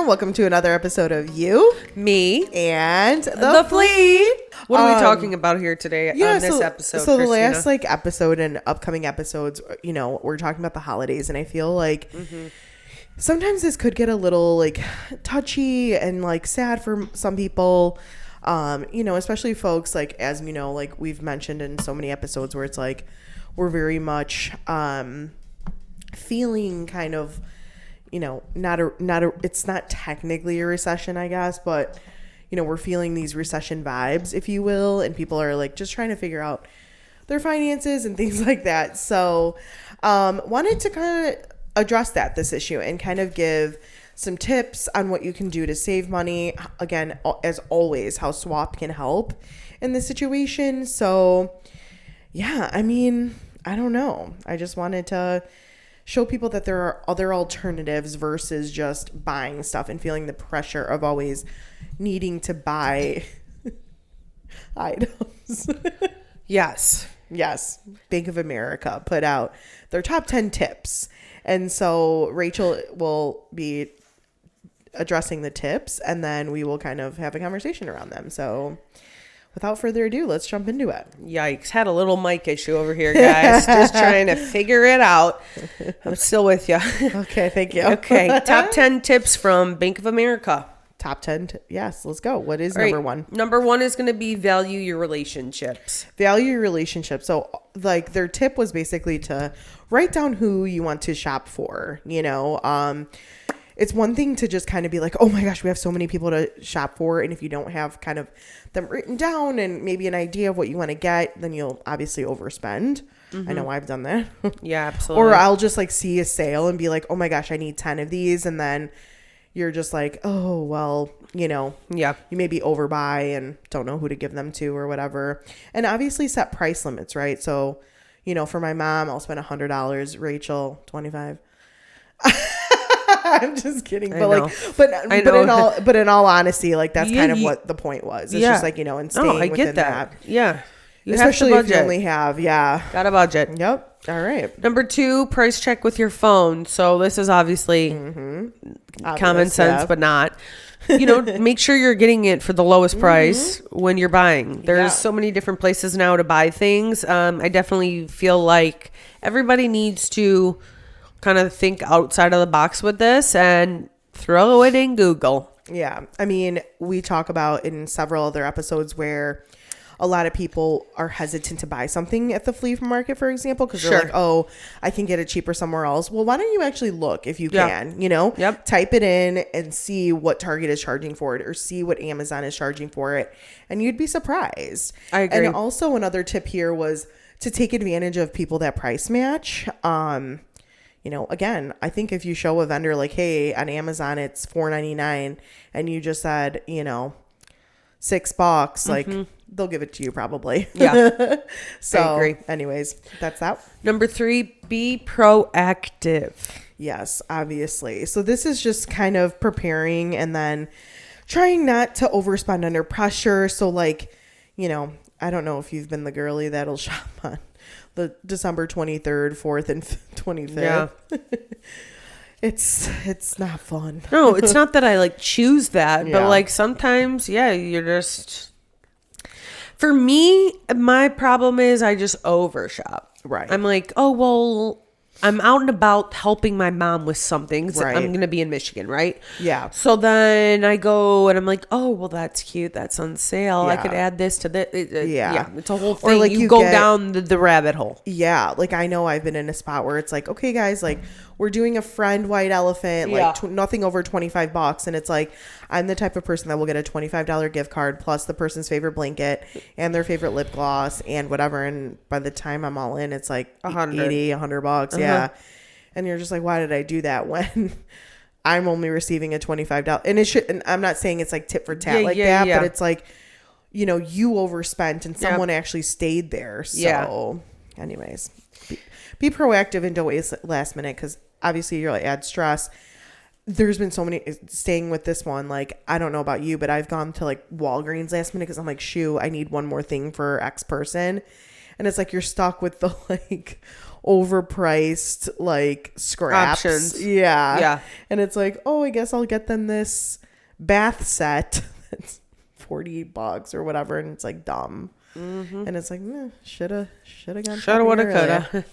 everyone. Welcome to another episode of You, Me, and the Flea. What are we talking about here today on this episode, So the Kristina? last episode and upcoming episodes, we're talking about the holidays, and I feel like sometimes this could get a little touchy and sad for some people. Especially folks as we've mentioned in so many episodes where it's we're very much feeling kind of it's not technically a recession, I guess, but we're feeling these recession vibes, if you will, and people are just trying to figure out their finances and things like that. So wanted to kind of address this issue and kind of give some tips on what you can do to save money. Again, as always, how Swap can help in this situation. So yeah, I mean, I don't know. I just wanted to show people that there are other alternatives versus just buying stuff and feeling the pressure of always needing to buy items. Yes. Bank of America put out their top 10 tips. And so Rachel will be addressing the tips, and then we will kind of have a conversation around them. So without further ado, let's jump into it. Yikes. Had a little mic issue over here, guys. Just trying to figure it out. I'm still with you. Okay, thank you. Okay, top 10 tips from Bank of America. Top 10. Yes, let's go. What is number one? Number one is going to be value your relationships. Value your relationships. So their tip was basically to write down who you want to shop for. It's one thing to just kind of be like, oh my gosh, we have so many people to shop for. And if you don't have kind of them written down and maybe an idea of what you want to get, then you'll obviously overspend. I know I've done that. Yeah, absolutely. Or I'll just see a sale and be like, oh my gosh, I need 10 of these. And then you're just like, oh, well, you maybe overbuy and don't know who to give them to or whatever. And obviously set price limits, right? So, for my mom, I'll spend $100. Rachel, $25. I'm just kidding. But in all honesty, that's kind of what the point was. It's just and staying within that. Yeah. Especially if you only have, got a budget. Yep. All right. Number 2, price check with your phone. So this is obviously common sense, but not. Make sure you're getting it for the lowest price when you're buying. There's so many different places now to buy things. I definitely feel like everybody needs to kind of think outside of the box with this and throw it in Google. Yeah. I mean, we talk about in several other episodes where a lot of people are hesitant to buy something at the flea market, for example, because they're like, oh, I can get it cheaper somewhere else. Well, why don't you actually look if you can, type it in and see what Target is charging for it or see what Amazon is charging for it. And you'd be surprised. I agree. And also another tip here was to take advantage of people that price match. Again, I think if you show a vendor hey, on Amazon, it's $4.99 and you just said, $6, they'll give it to you probably. Yeah. So I agree. Anyways, that's that. Number 3, be proactive. Yes, obviously. So this is just kind of preparing and then trying not to overspend under pressure. So I don't know if you've been the girly that'll shop on the December 23rd, 4th, and 25th. Yeah. It's not fun. No, it's not that I choose that, but sometimes, you're just. For me, my problem is I just overshop. Right. I'm like, oh well, I'm out and about helping my mom with something. So I'm going to be in Michigan, right? Yeah. So then I go and I'm like, oh, well, that's cute. That's on sale. I could add this to this. Yeah. It's a whole thing. Or you go down the rabbit hole. Yeah. I know I've been in a spot where it's okay, guys, we're doing a friend white elephant, nothing over $25. And it's I'm the type of person that will get a $25 gift card plus the person's favorite blanket and their favorite lip gloss and whatever. And by the time I'm all in, it's $100. Yeah. And you're just why did I do that when I'm only receiving a $25? And it should, and I'm not saying it's tit for tat that, but it's you overspent and someone actually stayed there. So anyways, be proactive and don't wait last minute, because obviously you'll add stress. There's been so many, staying with this one, I don't know about you, but I've gone to Walgreens last minute because I'm shoo, I need one more thing for X person. And it's you're stuck with the overpriced like scraps options. Yeah. And it's like, oh, I guess I'll get them this bath set that's $48 or whatever, and it's like dumb. And it's like, shoulda gone, woulda, coulda.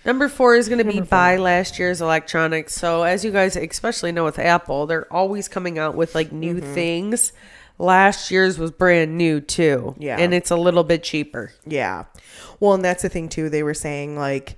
Number 4 is going to be buy last year's electronics. So as you guys especially know with Apple, they're always coming out with like new things. Last year's was brand new too. Yeah. And it's a little bit cheaper. Yeah. Well, and that's the thing too. They were saying like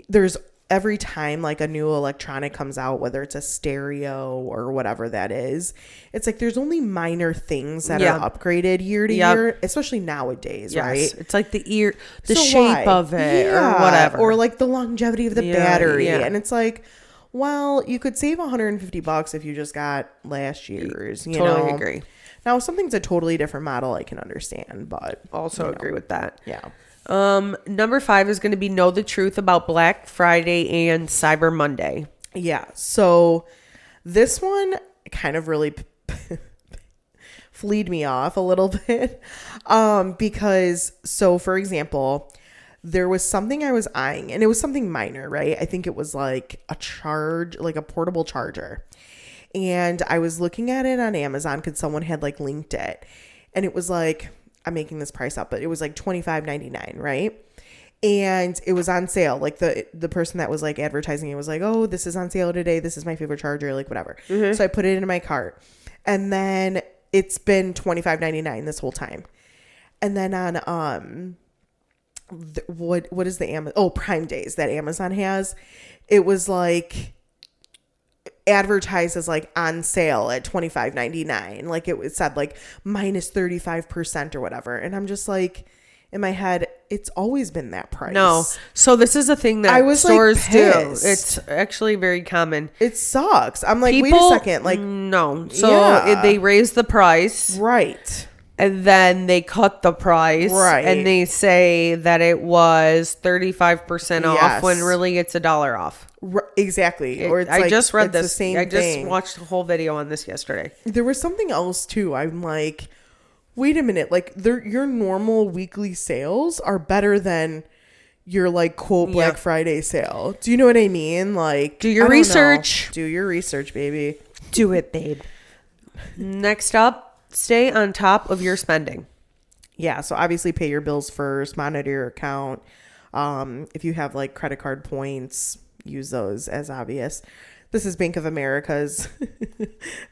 there's every time like a new electronic comes out, whether it's a stereo or whatever that is, it's like there's only minor things that are upgraded year to year, especially nowadays, right? It's like the shape of it or whatever. Or like the longevity of the battery. And it's like, well, you could save $150 if you just got last year's, you totally know? Agree. Now, if something's a totally different model, I can understand, but also agree with that. Yeah. Number 5 is going to be know the truth about Black Friday and Cyber Monday. Yeah. So this one kind of really fleed me off a little bit. Because so for example, there was something I was eyeing and it was something minor, right? I think it was like a portable charger. And I was looking at it on Amazon because someone had like linked it, and it was like, I'm making this price up, but it was like $25.99, right? And it was on sale. Like the person that was like advertising it was like, oh, this is on sale today. This is my favorite charger, like whatever. So I put it into my cart, and then it's been $25.99 this whole time. And then on what is the Amazon? Oh, Prime Days that Amazon has, it was like advertised as like on sale at $25.99. Like it said like minus 35% or whatever. And I'm just like, in my head, it's always been that price. No. So this is a thing that stores do. It's actually very common. It sucks. I'm like, wait a second. Like, no. So they raise the price. Right. And then they cut the price. Right. And they say that it was 35% off when really it's $1 off. Exactly. Or it's I like, just read this. The same I just thing. watched a whole video on this yesterday. There was something else too. I'm like, wait a minute. Like your normal weekly sales are better than your like quote Black Friday sale. Do you know what I mean? Like, do your research. Do your research, baby. Do it, babe. Next up, stay on top of your spending. Yeah. So obviously pay your bills first, monitor your account. If you have like credit card points, use those as obvious. This is Bank of America's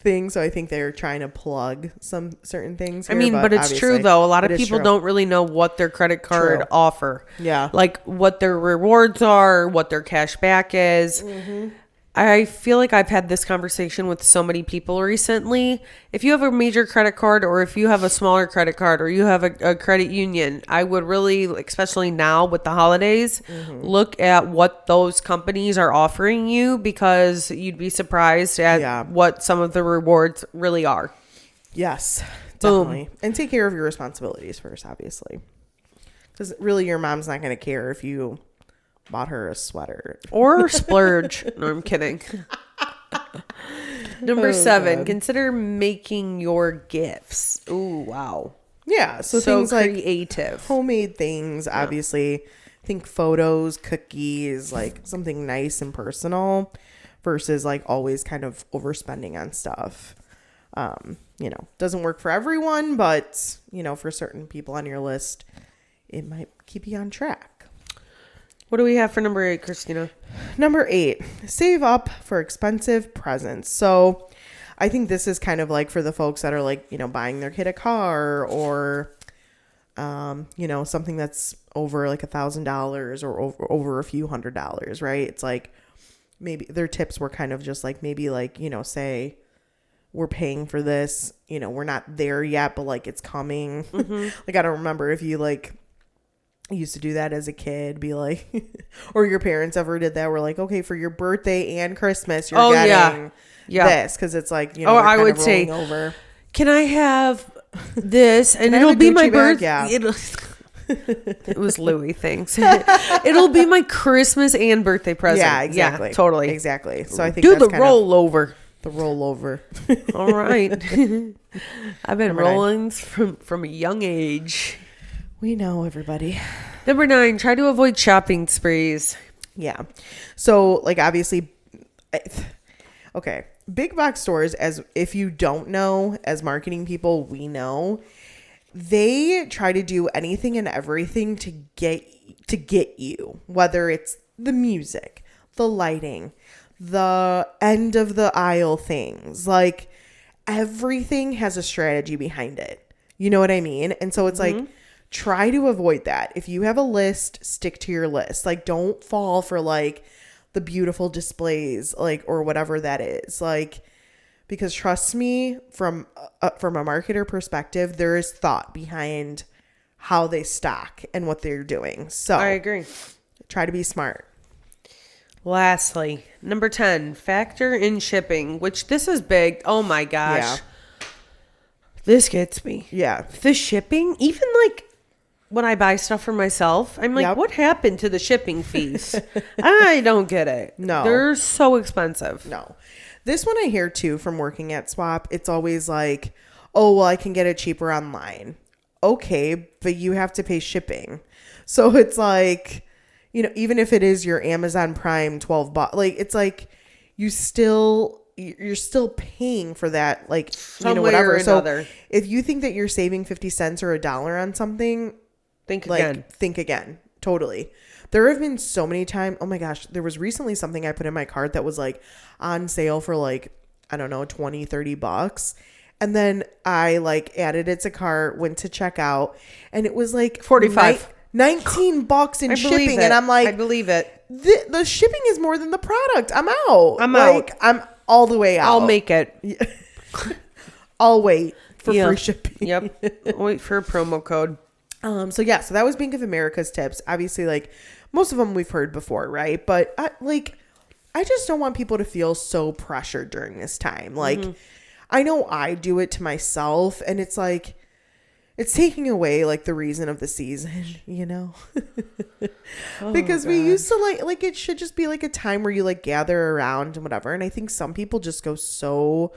thing, so I think they're trying to plug some certain things here, but it's true though. A lot of people don't really know what their credit card offer. Yeah. Like what their rewards are, what their cash back is. I feel like I've had this conversation with so many people recently. If you have a major credit card, or if you have a smaller credit card, or you have a credit union, I would really, especially now with the holidays, look at what those companies are offering you, because you'd be surprised at what some of the rewards really are. Yes, definitely. Boom. And take care of your responsibilities first, obviously. Because really your mom's not going to care if you bought her a sweater or splurge. No, I'm kidding. Number 7, God. Consider making your gifts. Ooh, wow. Yeah, so things creative. Like homemade things, obviously. I think photos, cookies, like something nice and personal versus like always kind of overspending on stuff. Doesn't work for everyone, but for certain people on your list, it might keep you on track. What do we have for number 8, Kristina? Number 8, save up for expensive presents. So I think this is kind of like for the folks that are like, buying their kid a car or, something that's over like $1,000 or over a few $100s, right? It's like maybe their tips were kind of just like maybe like, say we're paying for this, we're not there yet, but like it's coming. Like, I don't remember if you like used to do that as a kid, be like, or your parents ever did that. We're like, okay, for your birthday and Christmas, you're getting this, because it's like, I would say, over. Can I have this? And it'll be my birthday. Yeah. It was Louis, thanks. It'll be my Christmas and birthday present. Yeah, exactly. Yeah, totally. Exactly. So I think do the rollover. The rollover. All right. I've been rolling from a young age. We know, everybody. Number 9, try to avoid shopping sprees. Yeah. So, like, obviously, okay, big box stores, as if you don't know, as marketing people, we know, they try to do anything and everything to get you, whether it's the music, the lighting, the end of the aisle things, like everything has a strategy behind it. You know what I mean? And so it's like, try to avoid that. If you have a list, stick to your list. Like, don't fall for like the beautiful displays, like, or whatever that is. Like, because trust me, from a marketer perspective, there is thought behind how they stock and what they're doing. So I agree. Try to be smart. Lastly, number 10, factor in shipping, which this is big. Oh my gosh. Yeah. This gets me. Yeah. The shipping, even like when I buy stuff for myself, I'm like, what happened to the shipping fees? I don't get it. No. They're so expensive. No. This one I hear too from working at Swap. It's always like, oh, well, I can get it cheaper online. Okay, but you have to pay shipping. So it's like, you know, even if it is your Amazon Prime $12, like, it's like you're still paying for that, like, some way or whatever. another. So if you think that you're saving 50 cents or $1 on something, think again. Totally. There have been so many times. Oh my gosh. There was recently something I put in my cart that was like on sale for like, I don't know, $20-$30. And then I like added it to cart, went to checkout, and it was like $45. $19 in shipping. And I'm like, I believe it. The shipping is more than the product. I'm out. I'm all the way out. I'll make it. I'll wait for free shipping. Yep. Wait for a promo code. So that was Bank of America's tips. Obviously, like, most of them we've heard before, right? But I just don't want people to feel so pressured during this time. Like, I know I do it to myself, and it's like, it's taking away like the reason of the season, you know? Because we used to like it should just be like a time where you like gather around and whatever. And I think some people just go so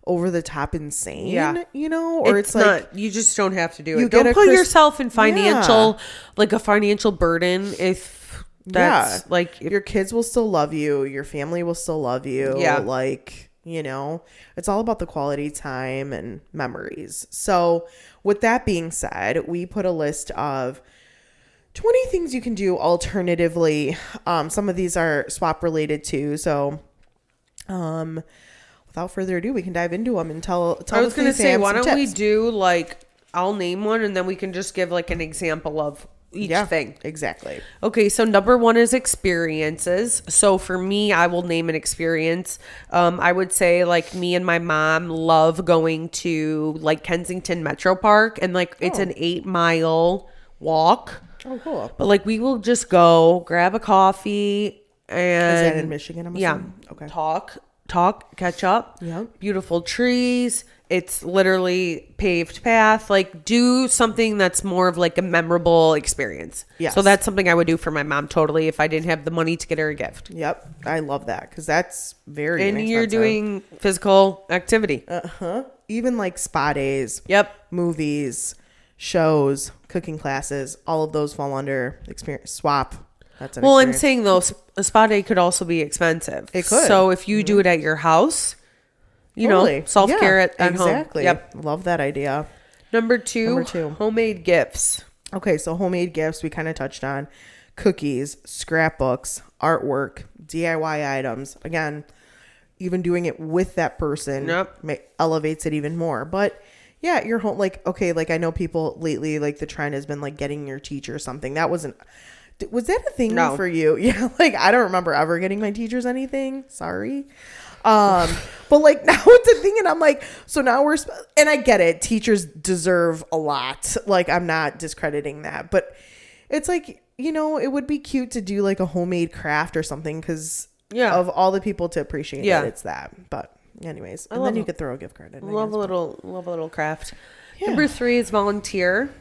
over the top insane, you know, or it's like, not, you just don't have to do it. Don't put yourself in financial, like a financial burden. If that's like, your kids will still love you. Your family will still love you. Yeah. Like, you know, it's all about the quality time and memories. So with that being said, we put a list of 20 things you can do alternatively. Some of these are swap related too. So, without further ado, we can dive into them and tell. I was going to say, why don't we do like, I'll name one and then we can just give like an example of each thing. Exactly. Okay, so number 1 is experiences. So for me, I will name an experience. I would say like me and my mom love going to like Kensington Metro Park, and like it's an 8-mile walk. Oh, cool. But like we will just go grab a coffee and is that in Michigan? I'm assuming? Okay. Talk, catch up. Yeah. Beautiful trees. It's literally paved path. Like, do something that's more of like a memorable experience. Yes. So that's something I would do for my mom totally if I didn't have the money to get her a gift. Yep. I love that because that's very and inexpensive. You're doing physical activity. Even like spa days. Yep. Movies, shows, cooking classes. All of those fall under experience. Swap. That's an experience. I'm saying though, a spa day could also be expensive. It could. So if you do it at your house, you know, self-care at home. Exactly. Yep. Love that idea. Number two, homemade gifts. Okay, so homemade gifts we kind of touched on. Cookies, scrapbooks, artwork, DIY items. Again, even doing it with that person elevates it even more. But yeah, your home, like, okay, like I know people lately, like the trend has been like getting your teacher something. Was that a thing for you? Yeah, like I don't remember ever getting my teachers anything. Sorry. But like now it's a thing, and I'm like, so now and I get it. Teachers deserve a lot. Like I'm not discrediting that, but it's like, you know, it would be cute to do like a homemade craft or something because of all the people to appreciate that it's that. But anyways, and then you could throw a gift card in. Love a little craft. Yeah. Number 3 is volunteer.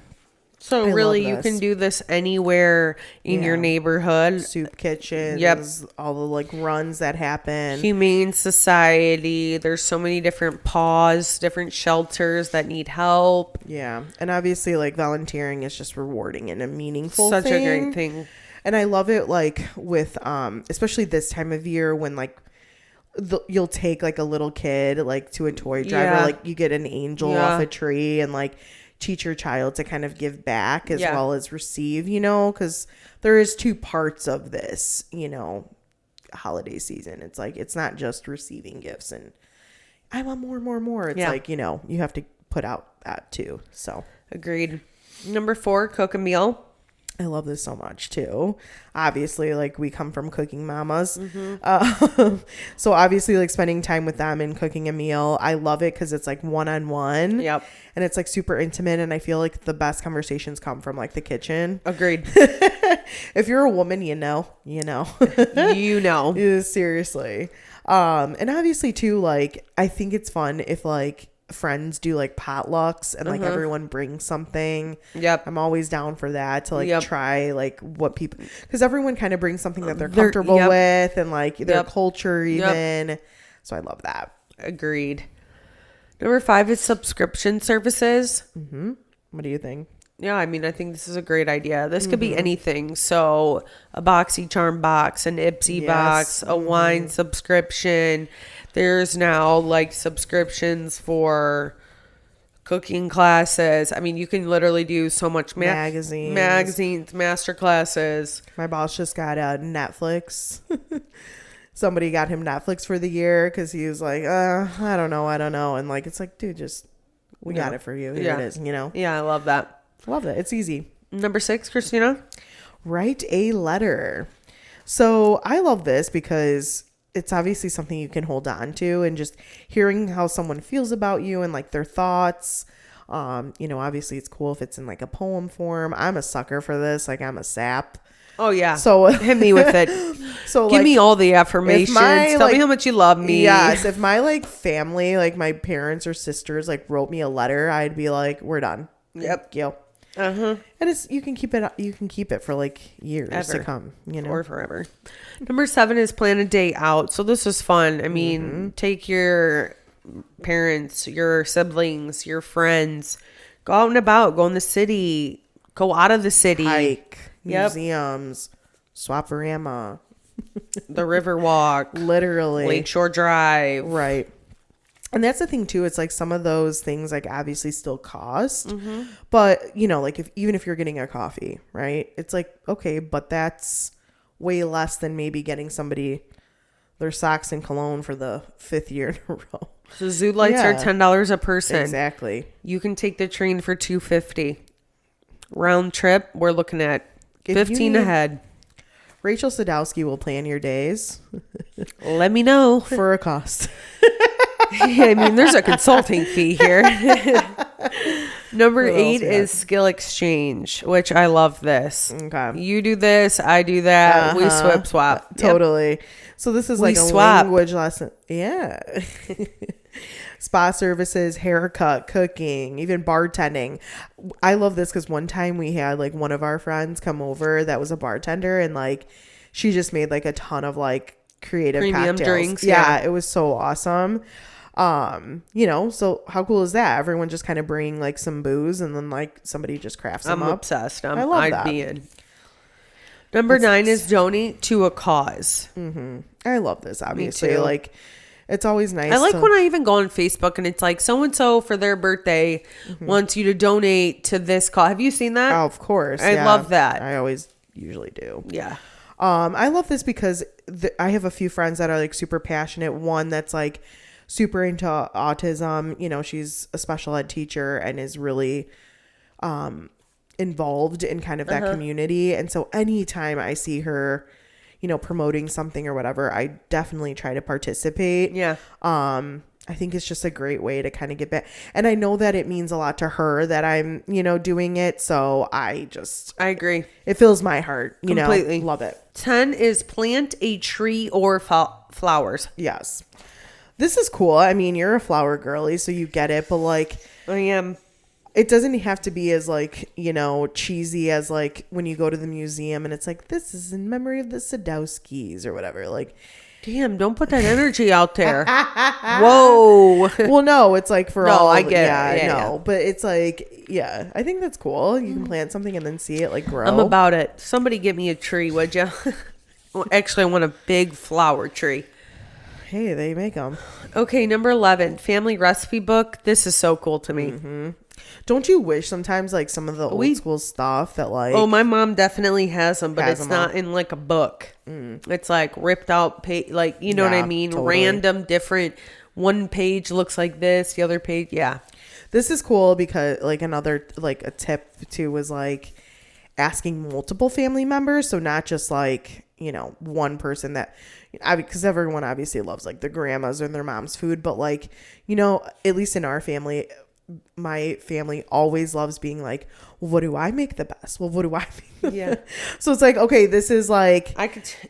So really, you can do this anywhere in your neighborhood. Soup kitchens, all the like runs that happen. Humane Society. There's so many different paws, different shelters that need help. Yeah. And obviously, like, volunteering is just rewarding and a meaningful thing. Such a great thing. And I love it, like, with, especially this time of year when, like, you'll take, like, a little kid, like, to a toy drive. Or, like, you get an angel off a tree and, like, teach your child to kind of give back as well as receive, you know, because there is two parts of this, you know, holiday season. It's like, it's not just receiving gifts and I want more. It's like, you know, you have to put out that too. So agreed. Number 4, Coca Meal. I love this so much too. Obviously, like, we come from cooking mamas. So obviously, like, spending time with them and cooking a meal. I love it because it's like one-on-one. Yep. And it's like super intimate. And I feel like the best conversations come from like the kitchen. Agreed. If you're a woman, you know. Seriously. And obviously too, like, I think it's fun if like friends do like potlucks and like everyone brings something. Yep. I'm always down for that to like try like what people, because everyone kind of brings something that they're comfortable with and like their culture even. So I love that. Agreed. Number 5 is subscription services. What do you think? Yeah, I mean, I think this is a great idea. This could be anything. So a BoxyCharm box, an Ipsy box, a wine subscription. There's now like subscriptions for cooking classes. I mean, you can literally do so much magazines, master classes. My boss just got Netflix. Somebody got him Netflix for the year because he was like, I don't know. And like, it's like, dude, we got it for you. Here it is, you know? Yeah, I love that. Love it. It's easy. Number 6, Kristina. Write a letter. So I love this because it's obviously something you can hold on to, and just hearing how someone feels about you and like their thoughts. You know, obviously it's cool if it's in like a poem form. I'm a sucker for this. Like, I'm a sap. Oh yeah. So hit me with it. So give me all the affirmations. Tell me how much you love me. Yes. If my like family, like my parents or sisters, like wrote me a letter, I'd be like, we're done. Yep. And you can keep it for like years to come, you know, or forever. Number 7 is plan a day out. So this is fun. I mean, take your parents, your siblings, your friends, go out and about, go in the city, go out of the city, hike, museums, SwapORama, the river walk, literally Lakeshore Drive. Right. And that's the thing too. It's like some of those things like obviously still cost, but you know, like even if you're getting a coffee, right? It's like, okay, but that's way less than maybe getting somebody their socks and cologne for the 5th year in a row. So zoo lights are $10 a person. Exactly. You can take the train for $2.50. Round trip, we're looking at $15 a head. Rachel Sadowski will plan your days. Let me know. For a cost. I mean, there's a consulting fee here. Number 8 is skill exchange, which I love this. Okay. You do this, I do that. We swap. Totally. Yep. So this is like a language lesson. Yeah. Spa services, haircut, cooking, even bartending. I love this because one time we had like one of our friends come over that was a bartender, and like she just made like a ton of like creative premium cocktails. Drinks. Yeah, it was so awesome. You know, so how cool is that? Everyone just kind of bring like some booze, and then like somebody just crafts them up. I'm obsessed. I love that. Be in. Number 9 is donate to a cause. I love this. Obviously, like it's always nice. I like when I even go on Facebook and it's like so and so for their birthday wants you to donate to this cause. Have you seen that? Oh, of course. I love that. I always usually do. Yeah. I love this because I have a few friends that are like super passionate. One that's like super into autism. You know, she's a special ed teacher and is really involved in kind of that community. And so anytime I see her, you know, promoting something or whatever, I definitely try to participate. Yeah. I think it's just a great way to kind of get back. And I know that it means a lot to her that I'm, you know, doing it. So I agree. It fills my heart, you completely. know, love it. 10 is plant a tree or flowers. Yes. This is cool. I mean, you're a flower girly, so you get it. But like, I am. it doesn't have to be as like, you know, cheesy as like when you go to the museum and it's like, this is in memory of the Sadowskis or whatever. Like, damn, don't put that energy out there. Whoa. Well, no, it's like for all. I get it. Yeah, no, but it's like, yeah, I think that's cool. You can plant something and then see it like grow. I'm about it. Somebody get me a tree, would you? Well, actually, I want a big flower tree. Hey, they make them. Okay, number 11, family recipe book. This is so cool to me. Mm-hmm. Don't you wish sometimes like some of the old school stuff that like... Oh, my mom definitely has them, but it's not in like a book. It's like ripped out, like, you know what I mean? Totally. Random, different. One page looks like this, the other page, yeah. This is cool because like another, like a tip too was like asking multiple family members. So not just like, you know, one person that... because everyone obviously loves like their grandma's or their mom's food, but like, you know, at least in our family, my family always loves being like, well, what do I make the best? Well, what do I make? Yeah. So it's like, okay, this is like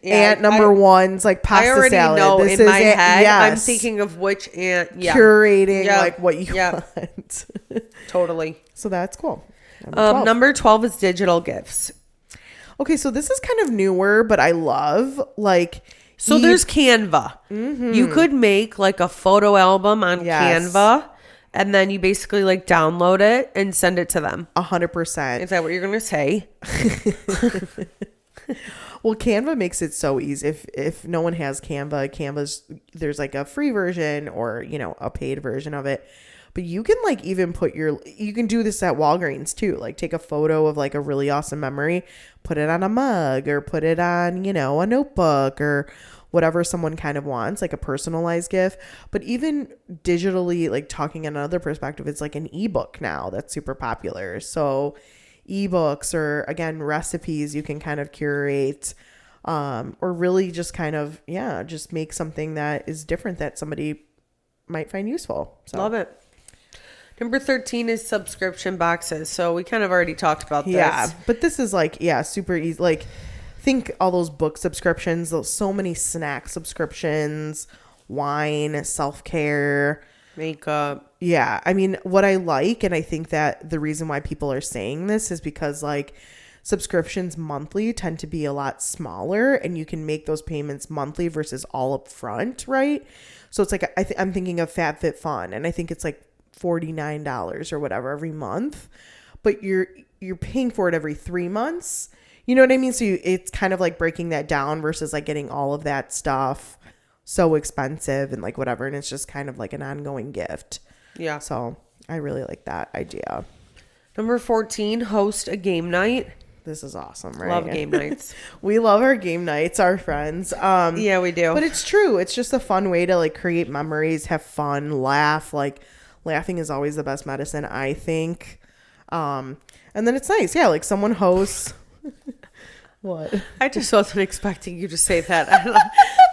aunt number one's like pasta salad. I already know this in my head. Yes, I'm thinking of which aunt. Yeah. Curating like what you want. Totally. So that's cool. Number 12 is digital gifts. Okay, so this is kind of newer, but I love like... So there's Canva. Mm-hmm. You could make like a photo album on Canva, and then you basically like download it and send it to them. 100%. Is that what you're going to say? Well, Canva makes it so easy. If no one has Canva's, there's like a free version or, you know, a paid version of it. But you can like even you can do this at Walgreens too. Like take a photo of like a really awesome memory, put it on a mug or put it on, you know, a notebook or whatever someone kind of wants, like a personalized gift. But even digitally, like talking in another perspective, it's like an ebook now that's super popular. So ebooks or again, recipes you can kind of curate or really just kind of, just make something that is different that somebody might find useful. So. Love it. Number 13 is subscription boxes. So we kind of already talked about this. Yeah, but this is like, super easy. Like think all those book subscriptions, so many snack subscriptions, wine, self-care, makeup. Yeah. I mean, what I like, and I think that the reason why people are saying this is because like subscriptions monthly tend to be a lot smaller and you can make those payments monthly versus all up front, right? So it's like, I'm thinking of FabFitFun and I think it's like $49 or whatever every month, but you're paying for it every 3 months. You know what I mean? So it's kind of like breaking that down versus like getting all of that stuff so expensive and like whatever. And it's just kind of like an ongoing gift. Yeah. So I really like that idea. Number 14, host a game night. This is awesome, right? Love game nights. We love our game nights, our friends. Yeah, we do. But it's true. It's just a fun way to like create memories, have fun, laugh. Like laughing is always the best medicine, I think. And then it's nice. Yeah, like someone hosts. What? I just wasn't expecting you to say that.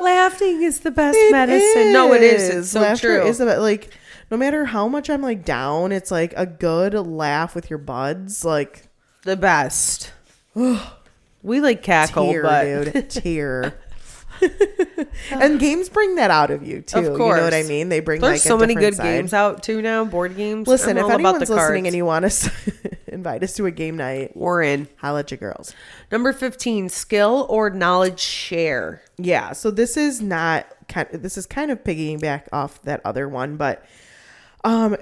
Laughing is the best medicine. No, it is. It's so Laughter true. Is like no matter how much I'm like down, it's like a good laugh with your buds, like the best. We like cackle, dude, tear. And games bring that out of you too. Of course. You know what I mean? They bring There's like so many good side. games out too now. Board games. Listen, if anyone's listening and you want us invite us to a game night, we're in. Holla at your girls. Number 15, skill or knowledge share. Yeah. So this is kind of piggyback off that other one, but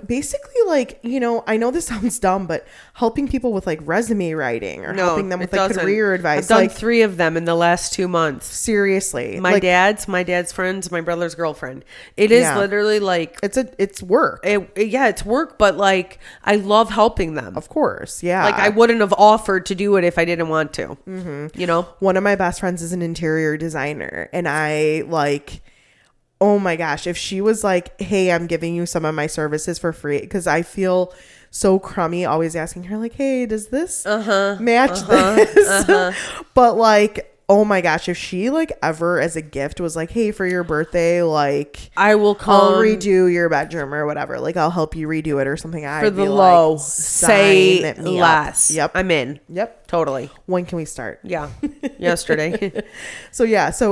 basically like, you know, I know this sounds dumb, but helping people with like resume writing or helping them with like career advice. I've done 3 of them in the last 2 months. Seriously. My dad's friends, my brother's girlfriend. It is literally like it's work. It's work, but like I love helping them. Of course. Yeah. Like I wouldn't have offered to do it if I didn't want to. Mm-hmm. You know? One of my best friends is an interior designer and I like, oh my gosh, if she was like, hey, I'm giving you some of my services for free, because I feel so crummy always asking her like, hey, does this match this? But like, oh my gosh, if she like ever as a gift was like, hey, for your birthday, like I'll redo your bedroom or whatever, like I'll help you redo it or something. For the low, say less. Yep. I'm in. Yep. Totally. When can we start? Yeah. Yesterday. So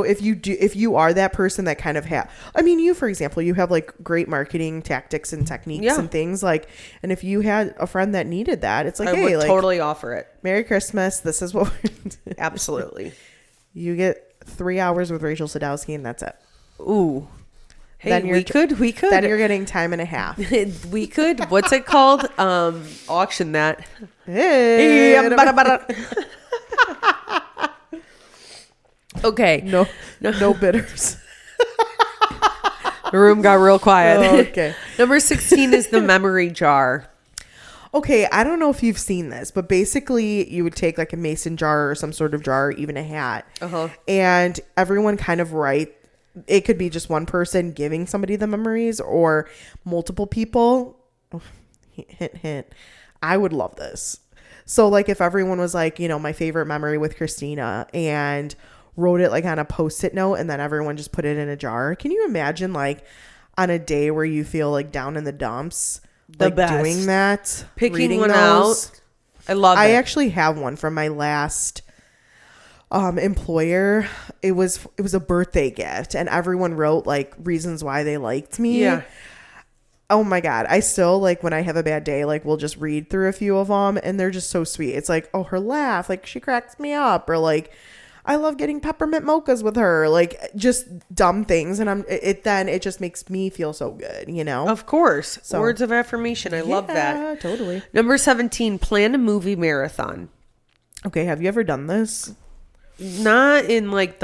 if you are that person that kind of you, for example, you have like great marketing tactics and techniques and things like, and if you had a friend that needed that, it's like, I would totally offer it. Merry Christmas. This is what Absolutely. You get 3 hours with Rachel Sadowski and that's it. Ooh. Hey, then we could. Then you're getting time and a half. We could. What's it called? Auction that. Hey. Okay. No bidders. The room got real quiet. Oh, okay. Number 16 is the memory jar. Okay, I don't know if you've seen this, but basically you would take like a mason jar or some sort of jar, even a hat, and everyone kind of write. It could be just one person giving somebody the memories or multiple people. Oh, hint, hint. I would love this. So like if everyone was like, my favorite memory with Kristina and wrote it like on a Post-it note and then everyone just put it in a jar. Can you imagine like on a day where you feel like down in the dumps, like doing that, picking one out? I love it. I actually have one from my last employer. It was a birthday gift and everyone wrote like reasons why they liked me. Yeah. Oh my God. I still like when I have a bad day, like we'll just read through a few of them and they're just so sweet. It's like, oh, her laugh, like she cracks me up, or like I love getting peppermint mochas with her, like just dumb things. And it just makes me feel so good, Of course. So, words of affirmation. I love that. Yeah, totally. Number 17, plan a movie marathon. Okay. Have you ever done this? Not in like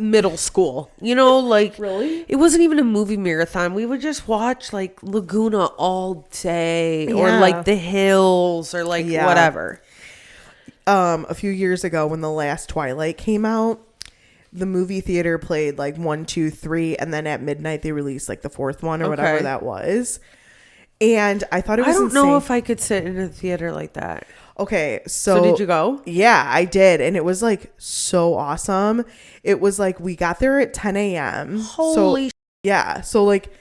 middle school, like really, it wasn't even a movie marathon. We would just watch like Laguna all day or like The Hills or like whatever. A few years ago when the last Twilight came out, the movie theater played like 1, 2, 3, and then at midnight they released like the fourth one or whatever that was. And I thought it was insane. I don't know if I could sit in a theater like that. Okay, so did you go? Yeah, I did. And it was like so awesome. It was like we got there at 10 a.m. Holy yeah. So like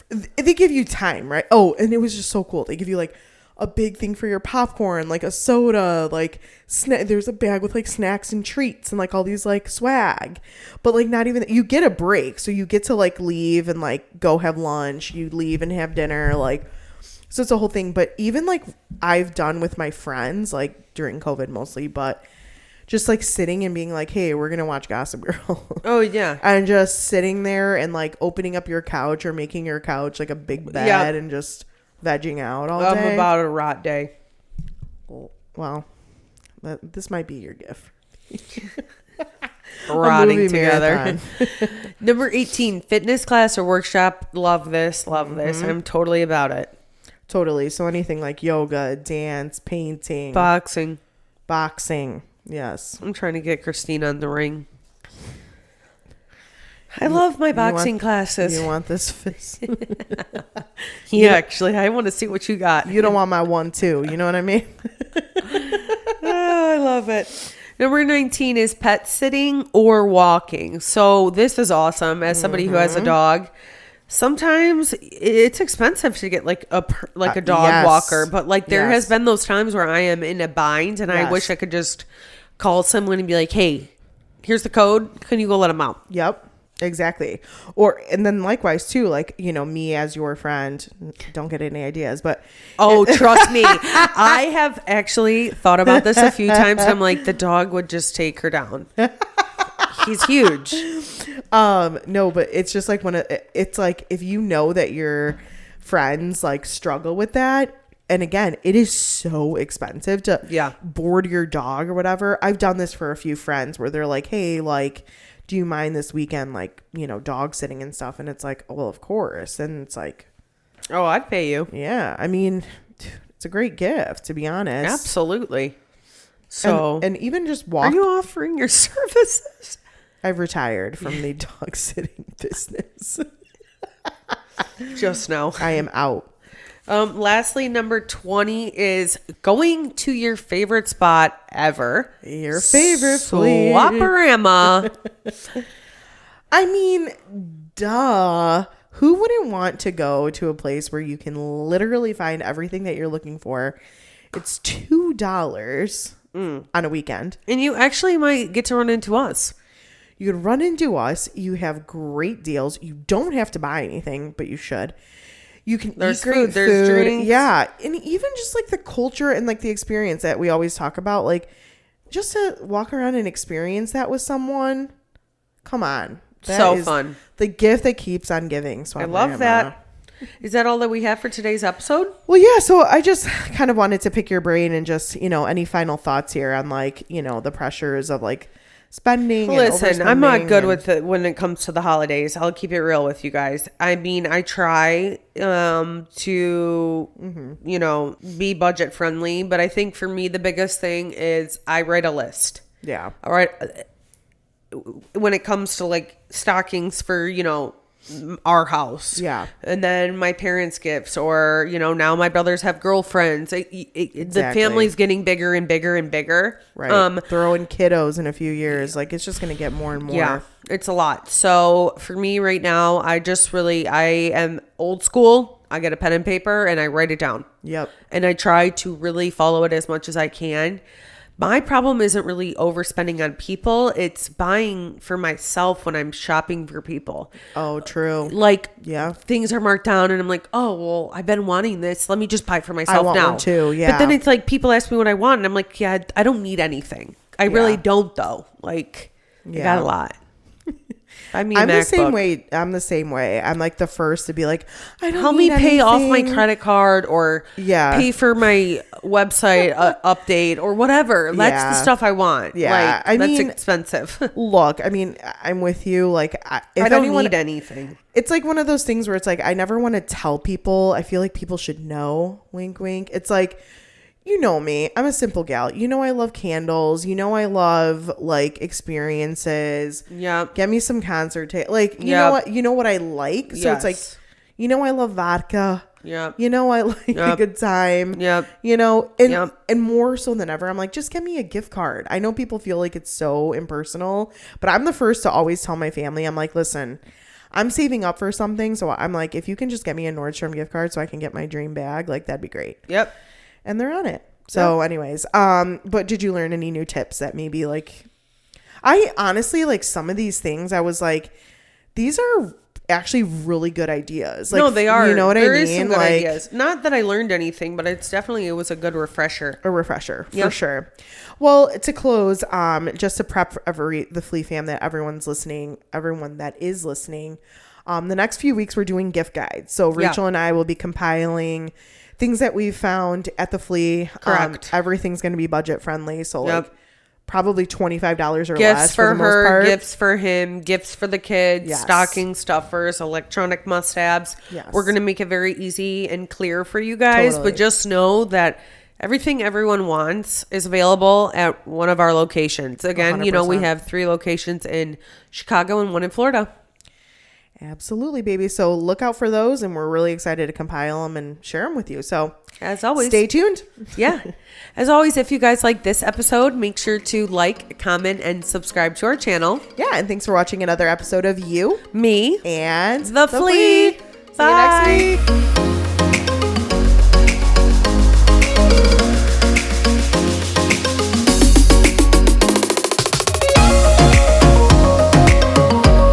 they give you time, right? Oh, and it was just so cool. They give you like a big thing for your popcorn, like a soda, like there's a bag with like snacks and treats and like all these like swag. But like not even, you get a break. So you get to like leave and like go have lunch. You leave and have dinner, like. So it's a whole thing. But even like I've done with my friends, like during COVID mostly, but just like sitting and being like, hey, we're going to watch Gossip Girl. Oh, yeah. And just sitting there and like opening up your couch or making your couch like a big bed and just vegging out all day. I'm about a rot day. Well, this might be your gift. Rotting together. Number 18, fitness class or workshop. Love this. I'm totally about it. Totally. So anything like yoga, dance, painting, boxing. Yes. I'm trying to get Kristina in the ring. I love my boxing classes. You want this fist? Yeah, actually, I want to see what you got. You don't want my 1-2. You know what I mean? Oh, I love it. Number 19 is pet sitting or walking. So this is awesome. As somebody who has a dog, sometimes it's expensive to get like a dog walker, but like there has been those times where I am in a bind and I wish I could just call someone and be like, hey, here's the code. Can you go let them out? Yep, exactly. And then likewise too, like, me as your friend, don't get any ideas, but trust me, I have actually thought about this a few times. I'm like, the dog would just take her down. He's huge. No, but it's just like it's like if you know that your friends like struggle with that, and again, it is so expensive to board your dog or whatever. I've done this for a few friends where they're like, hey, like, do you mind this weekend, like, dog sitting and stuff? And it's like, well, of course. And it's like, oh, I'd pay you. Yeah, I mean, it's a great gift, to be honest. Absolutely. So and even just walk. Are you offering your services? I've retired from the dog sitting business. Just now. I am out. Lastly, number 20 is going to your favorite spot ever. Your favorite Flea. SwapORama. I mean, duh. Who wouldn't want to go to a place where you can literally find everything that you're looking for It's $2 on a weekend. And you actually might get to run into us. You could run into us. You have great deals. You don't have to buy anything, but you should. You can there's eat great food. There's drinks. Yeah. And even just like the culture and like the experience that we always talk about, like just to walk around and experience that with someone. Come on. That so is fun. The gift that keeps on giving. I love that. Is that all that we have for today's episode? Well, yeah. So I just kind of wanted to pick your brain and just, any final thoughts here on like, the pressures of like spending. Listen, I'm not good with it when it comes to the holidays. I'll keep it real with you guys. I mean, I try to, be budget friendly, but I think for me, the biggest thing is I write a list. Yeah. All right. When it comes to like stockings for, our house. Yeah. And then my parents' gifts, or, now my brothers have girlfriends. Exactly. The family's getting bigger and bigger and bigger. Right. Throw in kiddos in a few years. Like, it's just going to get more and more. Yeah. It's a lot. So for me right now, I am old school. I get a pen and paper and I write it down. Yep. And I try to really follow it as much as I can. My problem isn't really overspending on people. It's buying for myself when I'm shopping for people. Oh, true. Like, yeah, things are marked down and I'm like, oh, well, I've been wanting this. Let me just buy it for myself now. I want one too, yeah. But then it's like people ask me what I want and I'm like, yeah, I don't need anything. I really don't though. Like, I got a lot. I'm the same way. I'm the same way. I'm like the first to be like, I don't help need me pay anything. off my credit card or pay for my website update or whatever. That's the stuff I want. Yeah. Like, that's expensive. Look, I mean, I'm with you. Like, if I don't need anything. It's like one of those things where it's like, I never want to tell people. I feel like people should know. Wink, wink. It's like, you know me. I'm a simple gal. I love candles. I love like experiences. Yeah. Get me some concert like, know what? You know what I like? So it's like, I love vodka. Yeah. I like a good time. Yep. And more so than ever, I'm like, just get me a gift card. I know people feel like it's so impersonal, but I'm the first to always tell my family, I'm like, listen, I'm saving up for something. So I'm like, if you can just get me a Nordstrom gift card so I can get my dream bag, like that'd be great. Yep. And they're on it. So anyways, but did you learn any new tips that maybe like, I honestly, like some of these things I was like, these are actually really good ideas. Like, no, they are. You know what I mean? There is some good like, ideas. Not that I learned anything, but it was a good refresher. A refresher, for sure. Well, to close, just to prep the Flea fam that everyone that is listening, the next few weeks we're doing gift guides. So Rachel and I will be compiling things that we've found at the Flea. Correct. Everything's going to be budget friendly. So like probably $25 or gifts less for the her, most part. gifts for him, gifts for the kids, stocking stuffers, electronic must-haves. Yes. We're going to make it very easy and clear for you guys, but just know that everything everyone wants is available at one of our locations. Again, 100%. We have 3 locations in Chicago and 1 in Florida. Absolutely, baby. So look out for those, and we're really excited to compile them and share them with you. So as always, stay tuned. Yeah. As always, if you guys like this episode, make sure to like, comment, and subscribe to our channel. Yeah, and thanks for watching another episode of You, Me, and the Flea. See you next week.